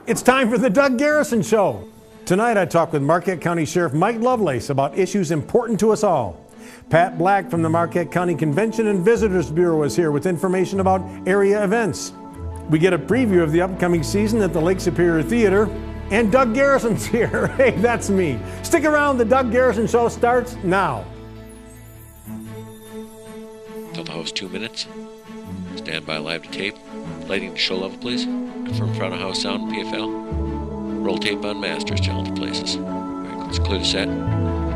It's time for the Doug Garrison Show. Tonight I talk with Marquette County Sheriff Mike Lovelace about issues important to us all. Pat Black from the Marquette County Convention and Visitors Bureau is here with information about area events. We get a preview of the upcoming season at the Lake Superior Theater. And Doug Garrison's here. Hey, that's me. Stick around, the Doug Garrison Show starts now. Tell the host 2 minutes. Stand by live to tape. Lighting to show level, please. Confirm front of house sound PFL. Roll tape on masters, channel to places. Alright, let's clear the set.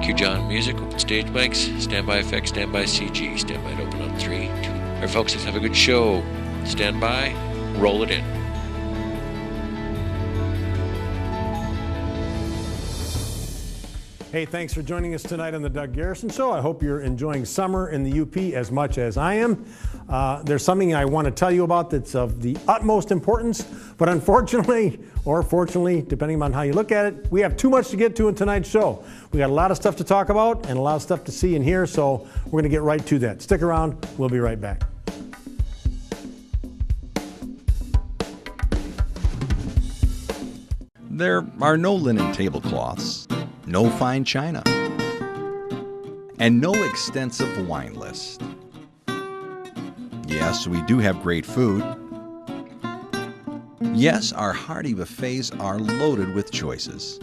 Cue John music, open stage mics, standby effects, standby CG. Standby to open on 3, 2. Alright folks, let's have a good show. Stand by, roll it in. Hey, thanks for joining us tonight on the Doug Garrison Show. I hope you're enjoying summer in the UP as much as I am. There's something I want to tell you about that's of the utmost importance, but unfortunately, or fortunately, depending on how you look at it, we have too much to get to in tonight's show. We got a lot of stuff to talk about and a lot of stuff to see and hear, so we're going to get right to that. Stick around, we'll be right back. There are no linen tablecloths, no fine china, and no extensive wine list. Yes, we do have great food. Yes, our hearty buffets are loaded with choices.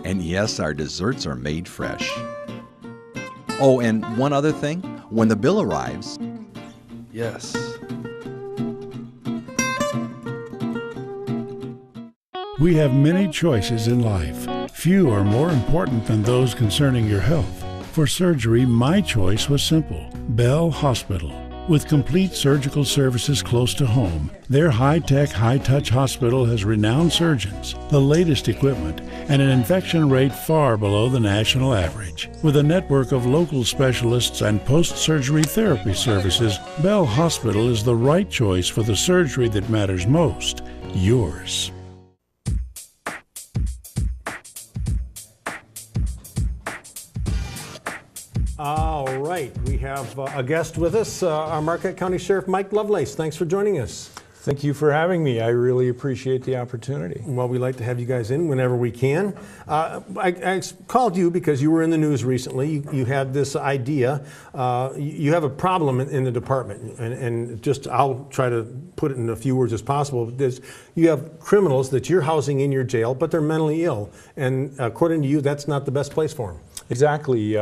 And yes, our desserts are made fresh. Oh, and one other thing, when the bill arrives, yes. We have many choices in life. Few are more important than those concerning your health. For surgery, my choice was simple. Bell Hospital. With complete surgical services close to home, their high-tech, high-touch hospital has renowned surgeons, the latest equipment, and an infection rate far below the national average. With a network of local specialists and post-surgery therapy services, Bell Hospital is the right choice for the surgery that matters most, yours. All right, we have a guest with us, our Marquette County Sheriff Mike Lovelace. Thanks for joining us. Thank you for having me. I really appreciate the opportunity. Well, we like to have you guys in whenever we can. I called you because you were in the news recently. You had this idea. You have a problem in the department, and just I'll try to put it in a few words as possible. You have criminals that you're housing in your jail, but they're mentally ill, and according to you, that's not the best place for them. Exactly.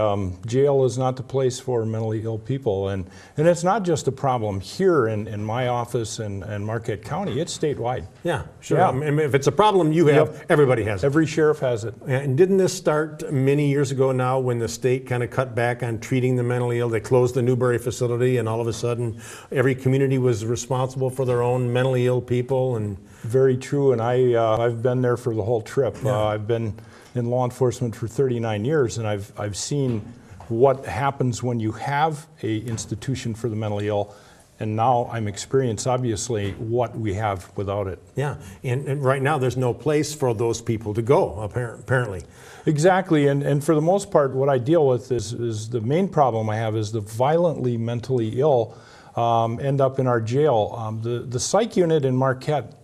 Jail is not the place for mentally ill people, and it's not just a problem here in my office and Marquette County. It's statewide. Yeah, sure. Yeah. I mean, if it's a problem you have, everybody has it. Every sheriff has it. And didn't this start many years ago now when the state kind of cut back on treating the mentally ill? They closed the Newberry facility, and all of a sudden every community was responsible for their own mentally ill people. And very true, and I've been there for the whole trip. Yeah. I've been in law enforcement for 39 years, and I've seen what happens when you have a institution for the mentally ill, and now I'm experienced, obviously, what we have without it. Yeah, and right now there's no place for those people to go, apparently. Exactly, and for the most part, what I deal with is the main problem I have is the violently mentally ill end up in our jail. The psych unit in Marquette,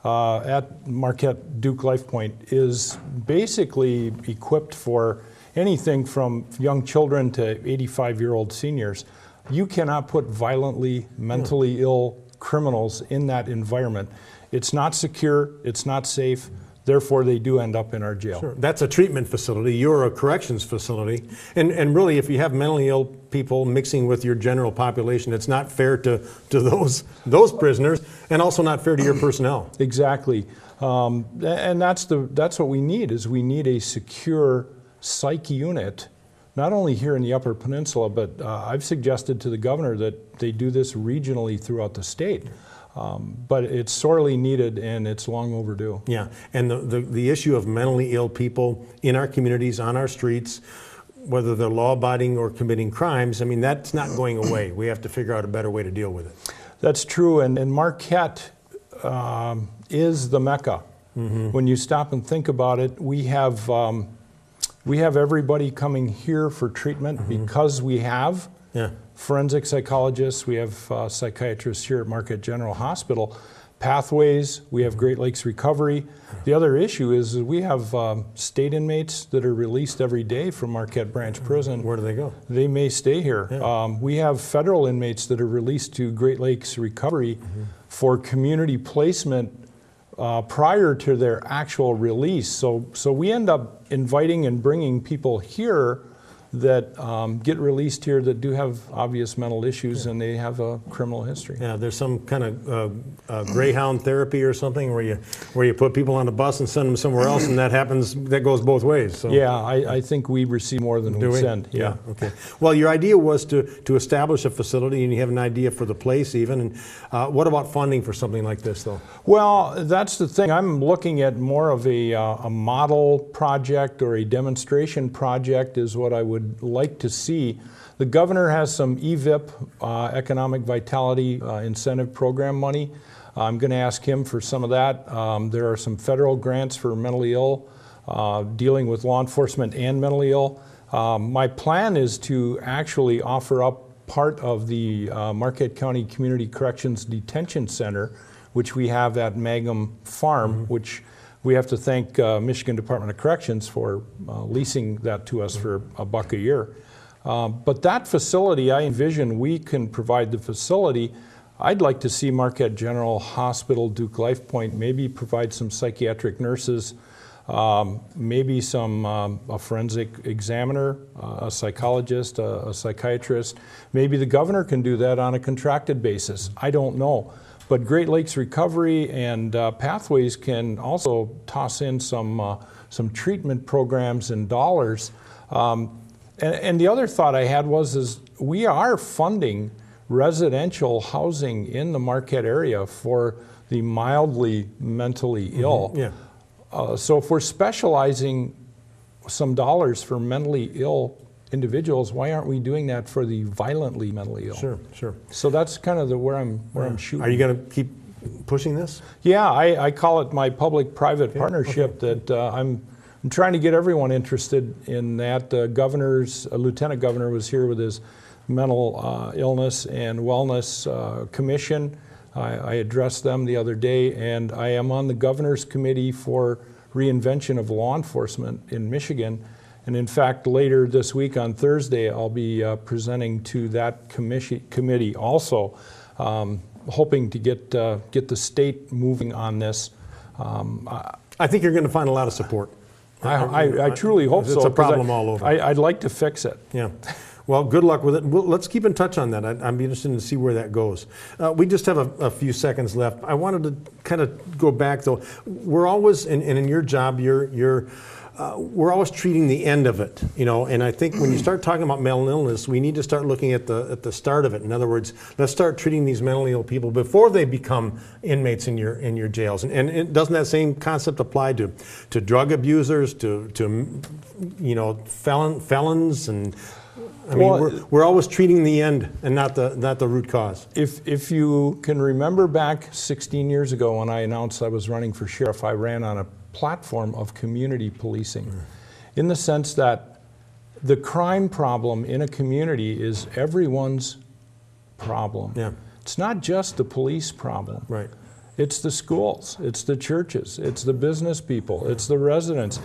at Marquette Duke Life Point, is basically equipped for anything from young children to 85-year-old seniors. You cannot put violently, mentally ill criminals in that environment. It's not secure, it's not safe, therefore they do end up in our jail. Sure. That's a treatment facility, you're a corrections facility, and really if you have mentally ill people mixing with your general population, it's not fair to those prisoners, and also not fair to your personnel. Exactly, and that's what we need, is we need a secure psych unit, not only here in the Upper Peninsula, but I've suggested to the governor that they do this regionally throughout the state. But it's sorely needed, and it's long overdue. Yeah, and the issue of mentally ill people in our communities, on our streets, whether they're law-abiding or committing crimes, I mean, that's not going away. We have to figure out a better way to deal with it. That's true, and Marquette is the Mecca. Mm-hmm. When you stop and think about it, we have everybody coming here for treatment, mm-hmm. because we have forensic psychologists, we have psychiatrists here at Marquette General Hospital. Pathways, we have Great Lakes Recovery. The other issue is we have state inmates that are released every day from Marquette Branch Prison. Where do they go? They may stay here. Yeah. We have federal inmates that are released to Great Lakes Recovery for community placement prior to their actual release. So we end up inviting and bringing people here that get released here that do have obvious mental issues and they have a criminal history. Yeah, there's some kind of greyhound therapy or something where you put people on a bus and send them somewhere else, and that goes both ways. So. Yeah, I think we receive more than we send. Yeah. Okay. Well, your idea was to establish a facility, and you have an idea for the place even. And what about funding for something like this, though? Well, that's the thing. I'm looking at more of a model project or a demonstration project is what I would like to see. The governor has some EVIP, Economic Vitality Incentive Program money. I'm going to ask him for some of that. There are some federal grants for mentally ill, dealing with law enforcement and mentally ill. My plan is to actually offer up part of the Marquette County Community Corrections Detention Center, which we have at Mangum Farm, which we have to thank Michigan Department of Corrections for leasing that to us for $1 a year. But that facility, I envision we can provide the facility. I'd like to see Marquette General Hospital, Duke Life Point, maybe provide some psychiatric nurses, maybe a forensic examiner, a psychologist, a psychiatrist. Maybe the governor can do that on a contracted basis. I don't know. But Great Lakes Recovery and Pathways can also toss in some treatment programs and dollars. And the other thought I had is we are funding residential housing in the Marquette area for the mildly mentally ill. Yeah. So if we're specializing some dollars for mentally ill individuals, why aren't we doing that for the violently mentally ill? Sure, sure. So that's kind of where I'm shooting. Are you going to keep pushing this? Yeah, I call it my public-private partnership. That I'm trying to get everyone interested in that. Lieutenant Governor was here with his mental illness and wellness commission. I addressed them the other day, and I am on the governor's committee for reinvention of law enforcement in Michigan. And in fact, later this week on Thursday, I'll be presenting to that committee also, hoping to get the state moving on this. I think you're going to find a lot of support. I truly hope so. It's a problem all over. I'd like to fix it. Yeah. Well, good luck with it. Let's keep in touch on that. I'd be interested to see where that goes. We just have a few seconds left. I wanted to kind of go back, though. We're always, and in your job, we're always treating the end of it, and I think when you start talking about mental illness, we need to start looking at the start of it. In other words, let's start treating these mentally ill people before they become inmates in your jails. And doesn't that same concept apply to drug abusers, to felons, and I mean, we're always treating the end and not the root cause. If you can remember back 16 years ago when I announced I was running for sheriff, I ran on a platform of community policing, in the sense that the crime problem in a community is everyone's problem. Yeah. It's not just the police problem. Right. It's the schools, it's the churches, it's the business people, it's the residents.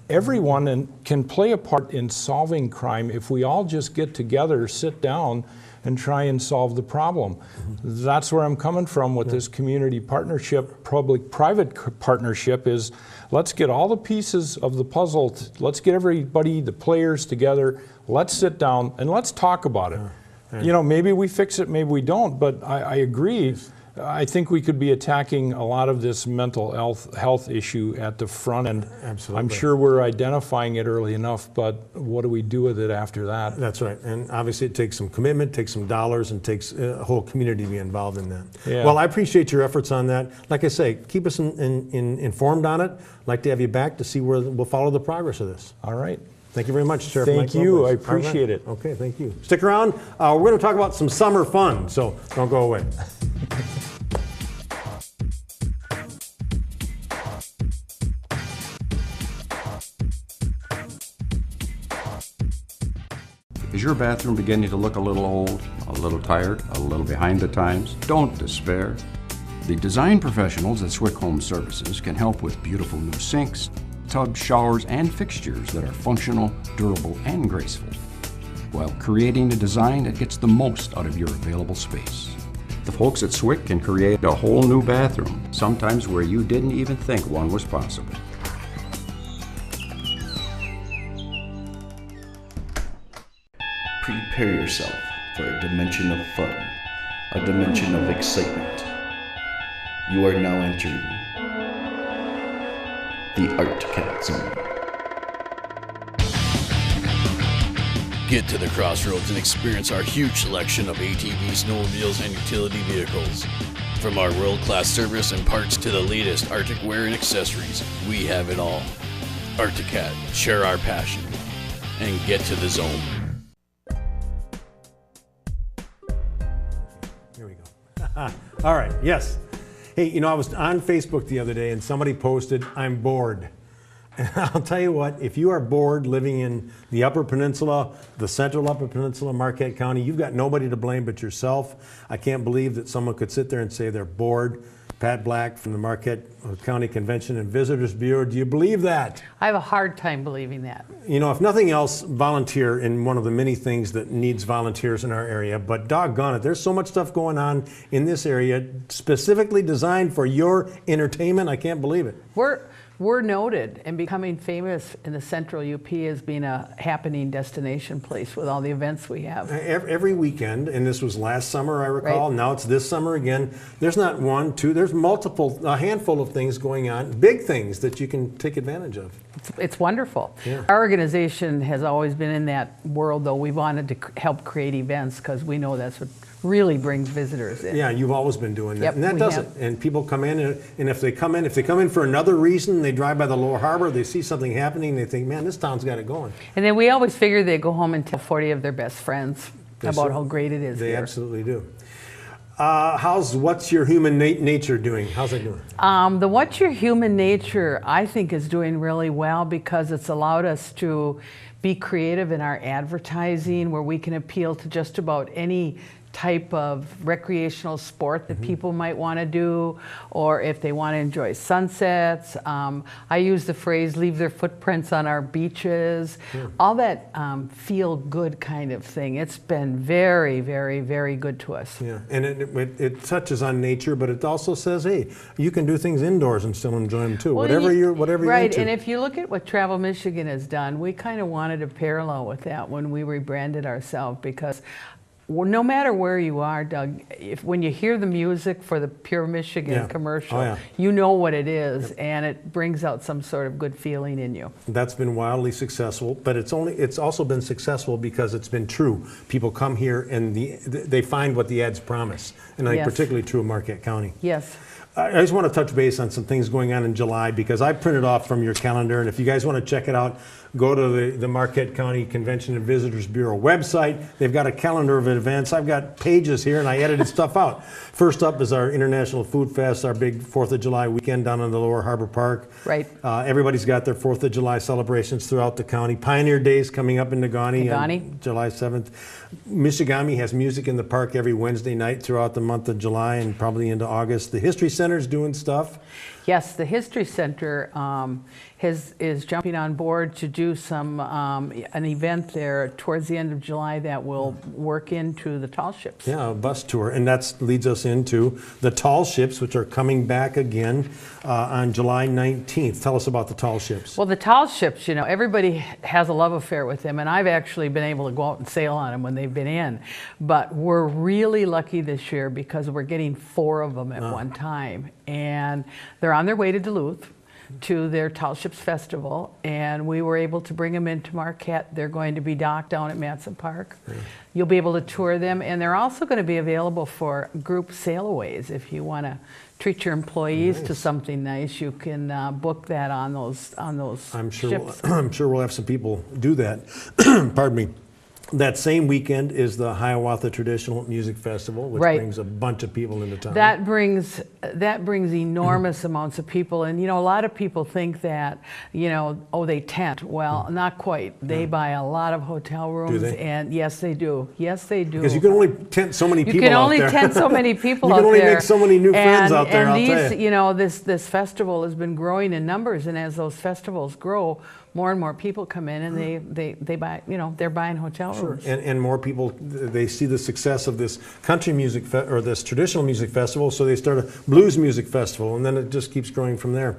Everyone can play a part in solving crime if we all just get together, sit down, and try and solve the problem. That's where I'm coming from with this community partnership, public-private partnership, is let's get all the pieces of the puzzle, let's get everybody, the players together, let's sit down and let's talk about it. Maybe we fix it, maybe we don't, but I agree. I think we could be attacking a lot of this mental health issue at the front end. Absolutely. I'm sure we're identifying it early enough, but what do we do with it after that? That's right. And obviously it takes some commitment, takes some dollars, and takes a whole community to be involved in that. Yeah. Well, I appreciate your efforts on that. Like I say, keep us informed on it. I'd like to have you back to see where we'll follow the progress of this. All right. Thank you very much, Sheriff Thank Mike you. Lovelace. I appreciate it. Okay, thank you. Stick around. We're going to talk about some summer fun, so don't go away. Is your bathroom beginning to look a little old, a little tired, a little behind the times? Don't despair. The design professionals at Swick Home Services can help with beautiful new sinks, tubs, showers, and fixtures that are functional, durable, and graceful, while creating a design that gets the most out of your available space. The folks at Swick can create a whole new bathroom, sometimes where you didn't even think one was possible. Prepare yourself for a dimension of fun, a dimension of excitement. You are now entering the Archicad zone. Get to the crossroads and experience our huge selection of ATVs, snowmobiles, and utility vehicles. From our world-class service and parts to the latest Arctic wear and accessories, we have it all. Archicad, share our passion, and get to the zone. Here we go. All right, yes. Hey, you know, I was on Facebook the other day and somebody posted, "I'm bored." And I'll tell you what, if you are bored living in the Upper Peninsula, the Central Upper Peninsula, Marquette County, you've got nobody to blame but yourself. I can't believe that someone could sit there and say they're bored. Pat Black from the Marquette County Convention and Visitors Bureau, do you believe that? I have a hard time believing that. You know, if nothing else, volunteer in one of the many things that needs volunteers in our area. But doggone it, there's so much stuff going on in this area specifically designed for your entertainment. I can't believe it. We're noted and becoming famous in the Central UP as being a happening destination place with all the events we have. Every weekend, and this was last summer, I recall. Right. Now it's this summer again. There's not one, two, there's multiple, a handful of things going on, big things that you can take advantage of. It's wonderful. Yeah. Our organization has always been in that world, though. We wanted to help create events because we know that's what really brings visitors in. Yeah, you've always been doing that, Yep, and that we does have. it. And people come in, and if they come in for another reason, they drive by the Lower Harbor, they see something happening, they think, man, this town's got it going. And then we always figure they go home and tell 40 of their best friends Yes, about sir. how great it is They here. absolutely do. What's Your Human Nature doing? How's it doing? The What's Your Human Nature, I think, is doing really well because it's allowed us to be creative in our advertising where we can appeal to just about any type of recreational sport that people might want to do, or if they want to enjoy sunsets. I use the phrase, leave their footprints on our beaches, all that feel good kind of thing. It's been very, very, very good to us. Yeah, and it touches on nature, but it also says, hey, you can do things indoors and still enjoy them too, Well, whatever you're right, into. and if you look at what Travel Michigan has done, we kind of wanted a parallel with that when we rebranded ourselves because no matter where you are, Doug, when you hear the music for the Pure Michigan commercial, you know what it is, and it brings out some sort of good feeling in you. That's been wildly successful, but it's also been successful because it's been true. People come here and they find what the ads promise, and I think particularly true of Marquette County. Yes. I just want to touch base on some things going on in July because I printed off from your calendar, and if you guys want to check it out, go to the Marquette County Convention and Visitors Bureau website. They've got a calendar of events. I've got pages here, and I edited stuff out. First up is our International Food Fest, our big 4th of July weekend down in the Lower Harbor Park. Right. Everybody's got their 4th of July celebrations throughout the county. Pioneer Days coming up in Negaunee on July 7th. Michigami has music in the park every Wednesday night throughout the month of July and probably into August. The History Center's doing stuff. Yes, the History Center is jumping on board to do an event there towards the end of July that will work into the tall ships. Yeah, a bus tour, and that leads us into the tall ships, which are coming back again on July 19th. Tell us about the tall ships. Well, the tall ships, you know, everybody has a love affair with them, and I've actually been able to go out and sail on them when they've been in. But we're really lucky this year because we're getting 4 of them at one time, and they're on their way to Duluth to their Tall Ships Festival, and we were able to bring them into Marquette. They're going to be docked down at Matson Park. You'll be able to tour them, and they're also going to be available for group sailaways. If you want to treat your employees to something nice, you can book that on those I'm sure ships. I'm sure we'll have some people do that. Pardon me. That same weekend is the Hiawatha Traditional Music Festival, which Right. brings a bunch of people into town. That brings enormous amounts of people, and a lot of people think that oh, they tent. Well, not quite. They buy a lot of hotel rooms. Do they? And yes, they do. Yes, they do. Because you can only tent so many people You can out only there. tent so many people You out can only there. make so many new friends out there, I'll tell these, this festival has been growing in numbers, and as those festivals grow, more and more people come in, and they buy, they're buying hotel rooms. And more people, they see the success of this country music or this traditional music festival, so they start a blues music festival, and then it just keeps growing from there.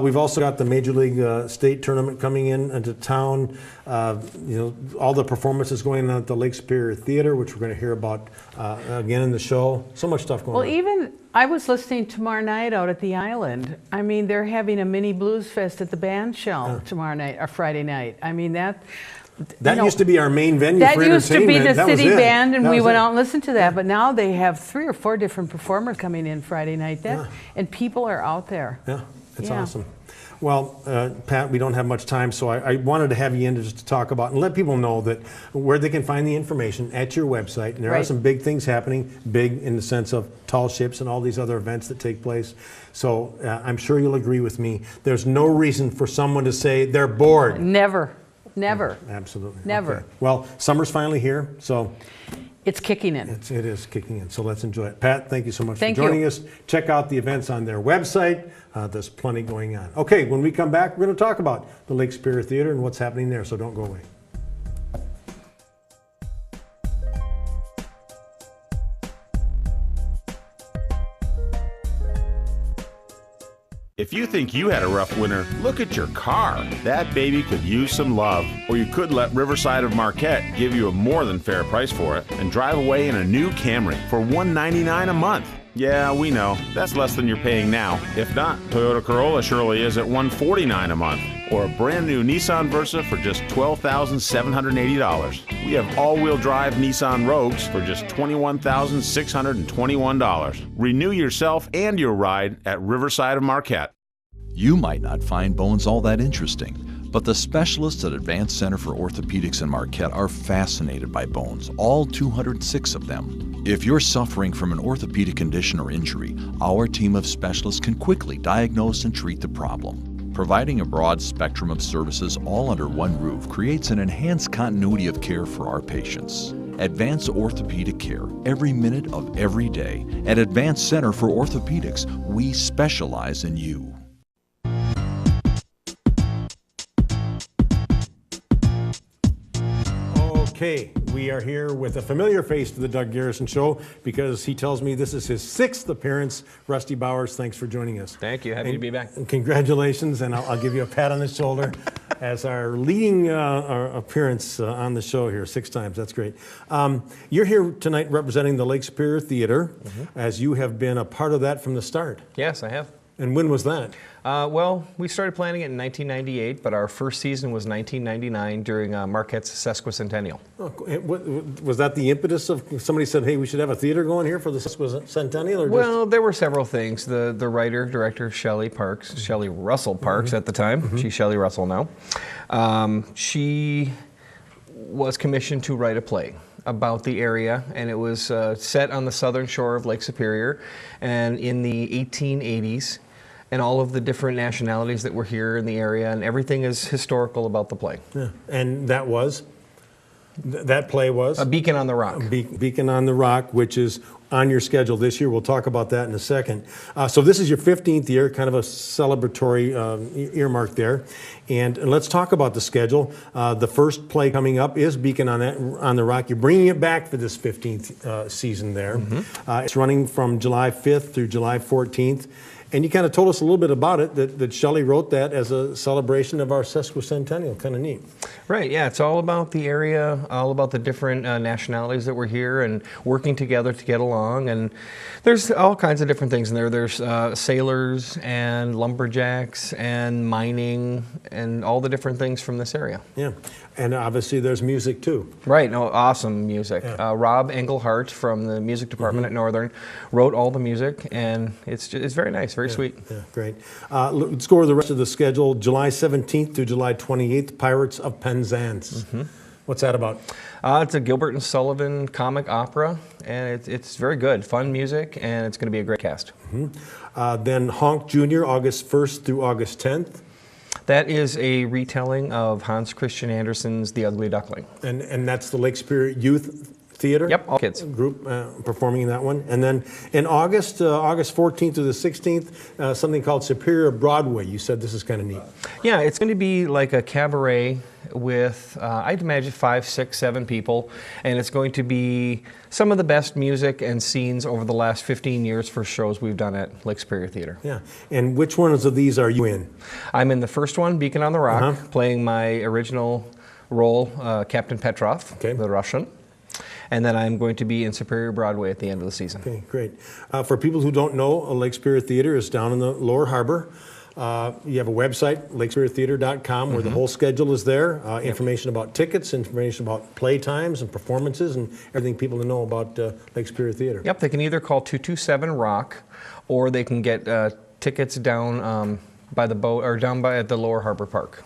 We've also got the Major League State Tournament coming into town. All the performances going on at the Lake Superior Theater, which we're going to hear about again in the show. So much stuff going on. Well, even I was listening tomorrow night out at the Island. I mean, they're having a mini blues fest at the band shell tomorrow night or Friday night. I mean, that used to be our main venue that for used to be entertainment. the That was city it. band, and That we was went it. out and listened to that. But now they have 3 or 4 different performers coming in Friday night. And people are out there. Yeah, it's Yeah. awesome. Well, Pat, we don't have much time, so I wanted to have you in just to talk about and let people know that where they can find the information at your website. And there are Right. some big things happening, big in the sense of tall ships and all these other events that take place. So I'm sure you'll agree with me. There's no reason for someone to say they're bored. Never. Absolutely. Never. Okay. Well, summer's finally here, so It's kicking in. it is kicking in. So let's enjoy it. Pat, thank you so much Thank for joining you. us. Check out the events on their website. There's plenty going on. Okay, when we come back, we're going to talk about the Lake Superior Theater and what's happening there, so don't go away. If you think you had a rough winter, look at your car. That baby could use some love. Or you could let Riverside of Marquette give you a more than fair price for it and drive away in a new Camry for $199 a month. Yeah, we know, that's less than you're paying now. If not, Toyota Corolla surely is at $149 a month. Or a brand new Nissan Versa for just $12,780. We have all-wheel drive Nissan Rogues for just $21,621. Renew yourself and your ride at Riverside of Marquette. You might not find bones all that interesting, but the specialists at Advanced Center for Orthopedics in Marquette are fascinated by bones, all 206 of them. If you're suffering from an orthopedic condition or injury, our team of specialists can quickly diagnose and treat the problem. Providing a broad spectrum of services all under one roof creates an enhanced continuity of care for our patients. Advanced orthopedic care every minute of every day. At Advanced Center for Orthopedics, we specialize in you. Okay, we are here with a familiar face to the Doug Garrison Show because he tells me this is his 6th appearance. Rusty Bowers, thanks for joining us. Thank you. Happy to be back. And congratulations, and I'll give you a pat on the shoulder as our leading appearance on the show here 6 times. That's great. You're here tonight representing the Lake Superior Theater, as you have been a part of that from the start. Yes, I have. And when was that? Well, we started planning it in 1998, but our first season was 1999 during Marquette's sesquicentennial. Oh, was that the impetus of somebody said, hey, we should have a theater going here for the sesquicentennial? Or Well, there were several things. The writer, director, Shelley Russell Parks at the time. She's Shelley Russell now. She was commissioned to write a play about the area, and it was set on the southern shore of Lake Superior and in the 1880s. And all of the different nationalities that were here in the area, and everything is historical about the play. Yeah. And that was? That play was? A Beacon on the Rock. Beacon on the Rock, which is on your schedule this year. We'll talk about that in a second. So this is your 15th year, kind of a celebratory earmark there. And let's talk about the schedule. The first play coming up is Beacon on the Rock. You're bringing it back for this 15th season there. It's running from July 5th through July 14th. And you kind of told us a little bit about it, that Shelley wrote that as a celebration of our sesquicentennial. Kind of neat. Right, yeah, it's all about the area, all about the different nationalities that were here and working together to get along. And there's all kinds of different things in there. There's sailors and lumberjacks and mining and all the different things from this area. Yeah, and obviously there's music too. Right, no, awesome music. Yeah. Rob Engelhart from the music department at Northern wrote all the music, and it's very nice, very sweet. Yeah, great. Let's go over the rest of the schedule. July 17th through July 28th, Pirates of Penzance. What's that about? It's a Gilbert and Sullivan comic opera, and it's very good. Fun music, and it's going to be a great cast. Then Honk Jr., August 1st through August 10th. That is a retelling of Hans Christian Andersen's The Ugly Duckling. And that's the Lake Superior Youth Theater? Yep, all kids. Group performing in that one. And then in August, August 14th through the 16th, something called Superior Broadway. You said this is kind of neat. Yeah, it's going to be like a cabaret with, I'd imagine 5, 6, 7 people, and it's going to be some of the best music and scenes over the last 15 years for shows we've done at Lake Superior Theater. Yeah, and which ones of these are you in? I'm in the first one, Beacon on the Rock, playing my original role, Captain Petrov, the Russian. And then I'm going to be in Superior Broadway at the end of the season. Okay, great. For people who don't know, Lake Superior Theater is down in the Lower Harbor. You have a website, lakesuperiortheater.com, where the whole schedule is there. Information about tickets, information about play times and performances, and everything people to know about Lake Superior Theater. Yep, they can either call 227-ROCK, or they can get tickets down by the boat, or down by at the Lower Harbor Park.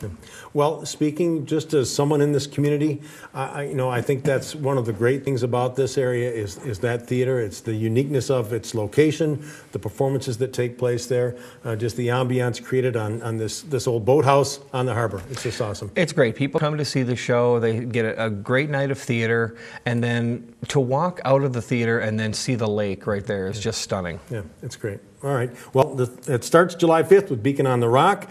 Well, speaking just as someone in this community, I think that's one of the great things about this area is that theater. It's the uniqueness of its location, the performances that take place there, just the ambiance created on this old boathouse on the harbor. It's just awesome. It's great. People come to see the show. They get a great night of theater, and then to walk out of the theater and then see the lake right there is just stunning. Yeah, it's great. All right. Well, it starts July 5th with Beacon on the Rock.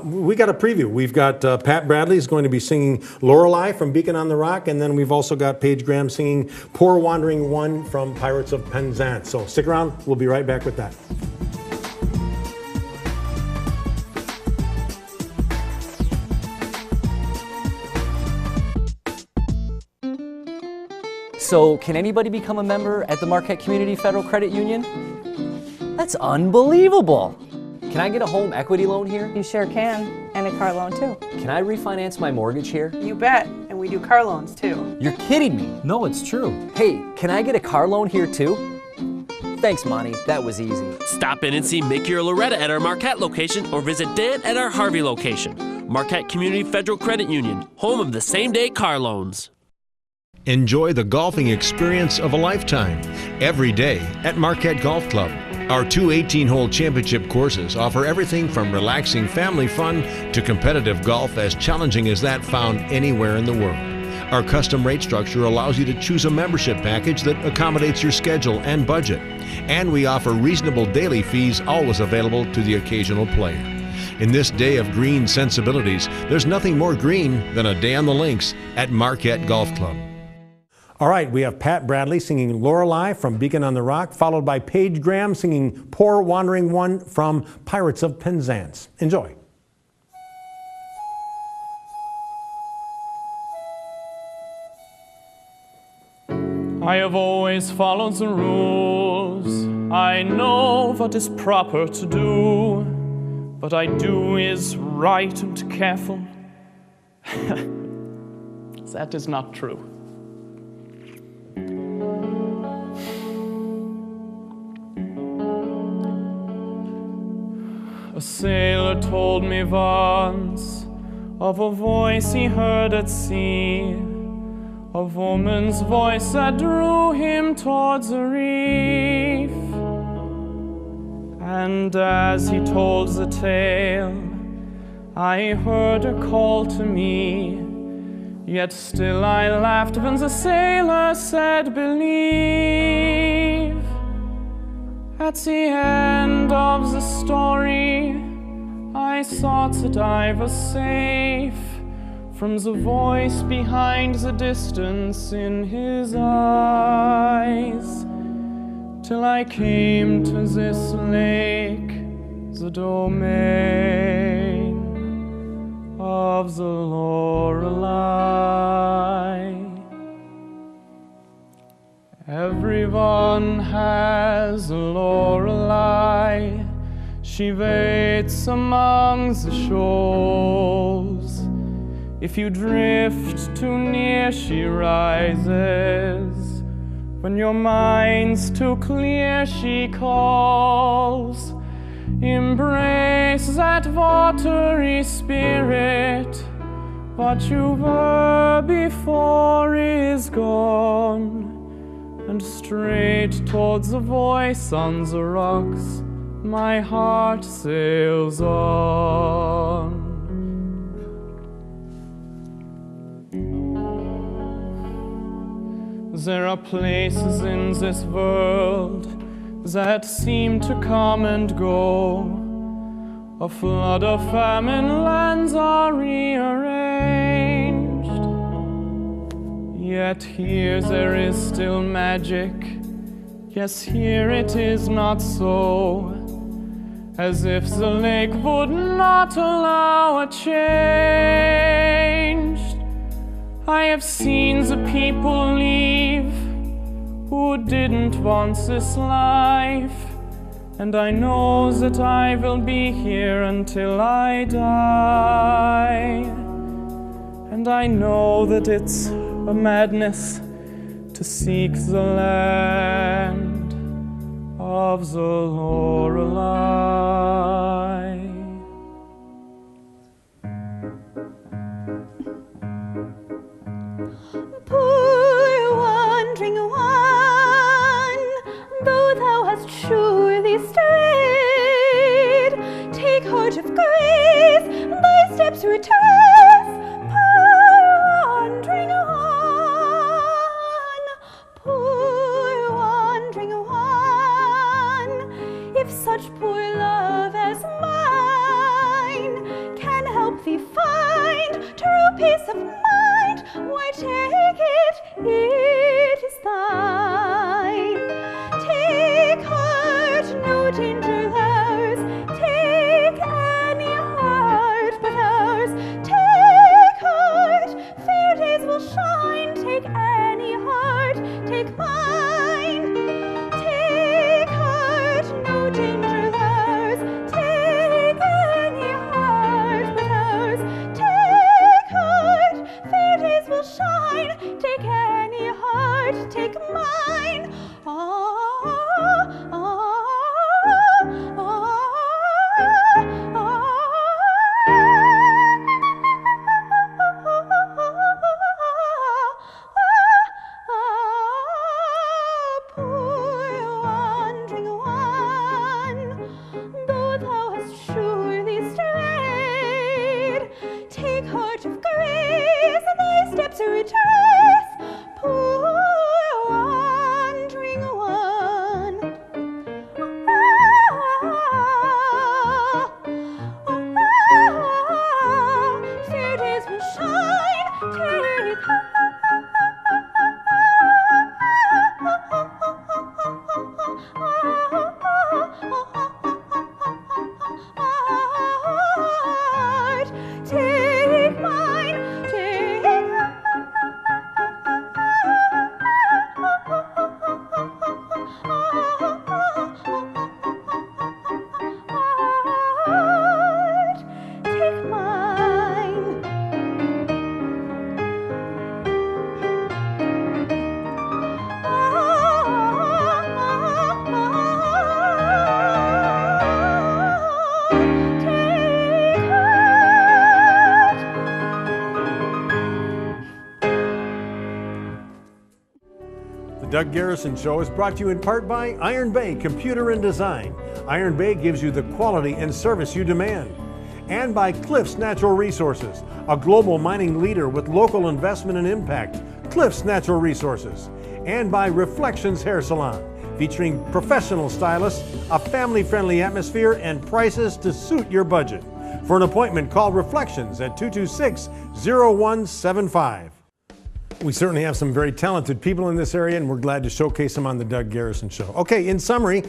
We got a preview. We've got Pat Bradley is going to be singing Lorelei from Beacon on the Rock, and then we've also got Paige Graham singing Poor Wandering One from Pirates of Penzance. So stick around. We'll be right back with that. So, can anybody become a member at the Marquette Community Federal Credit Union? That's unbelievable! Can I get a home equity loan here? You sure can, and a car loan too. Can I refinance my mortgage here? You bet, and we do car loans too. You're kidding me! No, it's true. Hey, can I get a car loan here too? Thanks, Monty. That was easy. Stop in and see Mickey or Loretta at our Marquette location, or visit Dan at our Harvey location. Marquette Community Federal Credit Union, home of the same-day car loans. Enjoy the golfing experience of a lifetime every day at Marquette Golf Club. Our two 18-hole championship courses offer everything from relaxing family fun to competitive golf as challenging as that found anywhere in the world. Our custom rate structure allows you to choose a membership package that accommodates your schedule and budget. And we offer reasonable daily fees, always available to the occasional player. In this day of green sensibilities, there's nothing more green than a day on the links at Marquette Golf Club. All right, we have Pat Bradley singing Lorelei from Beacon on the Rock, followed by Paige Graham singing Poor Wandering One from Pirates of Penzance. Enjoy. I have always followed the rules. I know what is proper to do. What I do is right and careful. That is not true. A sailor told me once of a voice he heard at sea, a woman's voice that drew him towards a reef. And as he told the tale, I heard her call to me, yet still I laughed when the sailor said, believe. At the end of the story, I thought that I was safe from the voice behind the distance in his eyes, till I came to this lake, the domain of the Lorelei. Everyone has a Lorelei. She waits among the shoals. If you drift too near, she rises. When your mind's too clear, she calls. Embrace that watery spirit What you were before is gone, and straight towards the voice on the rocks my heart sails on. There are places in this world that seem to come and go. A flood of famine lands are rearranged. Yet here there is still magic. Yes, here it is not so. As if the lake would not allow a change. I have seen the people leave who didn't want this life, and I know that I will be here until I die. And I know that it's a madness to seek the land of the Lorelei. Poor wandering one, though thou hast surely strayed, take heart of grace, thy steps retrace. Poor wandering one, poor wandering one, if such poor love as mine can help thee find true peace of mind, why take it, it is thine. Take heart, no danger ours, take any heart but ours. Take heart, fair days will shine, take any heart, take mine. Take heart, no danger ours, take any heart but ours. Take heart, fair days will shine, take any heart, take mine. Poor wandering one, though thou hast surely strayed, take heart of grace, and thy steps retrace. Poor wandering one. Fair days will shine, take heart, take mine, take heart, take mine. The Doug Garrison Show is brought to you in part by Iron Bay Computer and Design. Iron Bay gives you the quality and service you demand. And by Cliffs Natural Resources, a global mining leader with local investment and impact. Cliffs Natural Resources. And by Reflections Hair Salon, featuring professional stylists, a family-friendly atmosphere, and prices to suit your budget. For an appointment, call Reflections at 226-0175. We certainly have some very talented people in this area, and we're glad to showcase them on the Doug Garrison Show. Okay, in summary,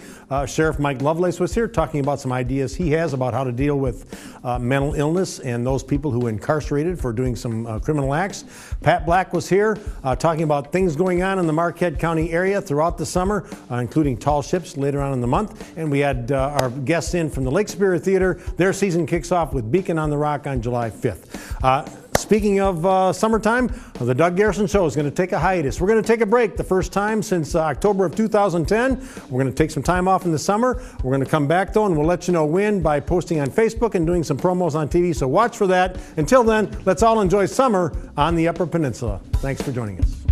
Sheriff Mike Lovelace was here talking about some ideas he has about how to deal with mental illness and those people who are incarcerated for doing some criminal acts. Pat Black was here talking about things going on in the Marquette County area throughout the summer, including tall ships later on in the month. And we had our guests in from the Lake Superior Theater. Their season kicks off with Beacon on the Rock on July 5th. Speaking of summertime, the Doug Garrison Show is going to take a hiatus. We're going to take a break the first time since October of 2010. We're going to take some time off in the summer. We're going to come back, though, and we'll let you know when by posting on Facebook and doing some promos on TV, so watch for that. Until then, let's all enjoy summer on the Upper Peninsula. Thanks for joining us.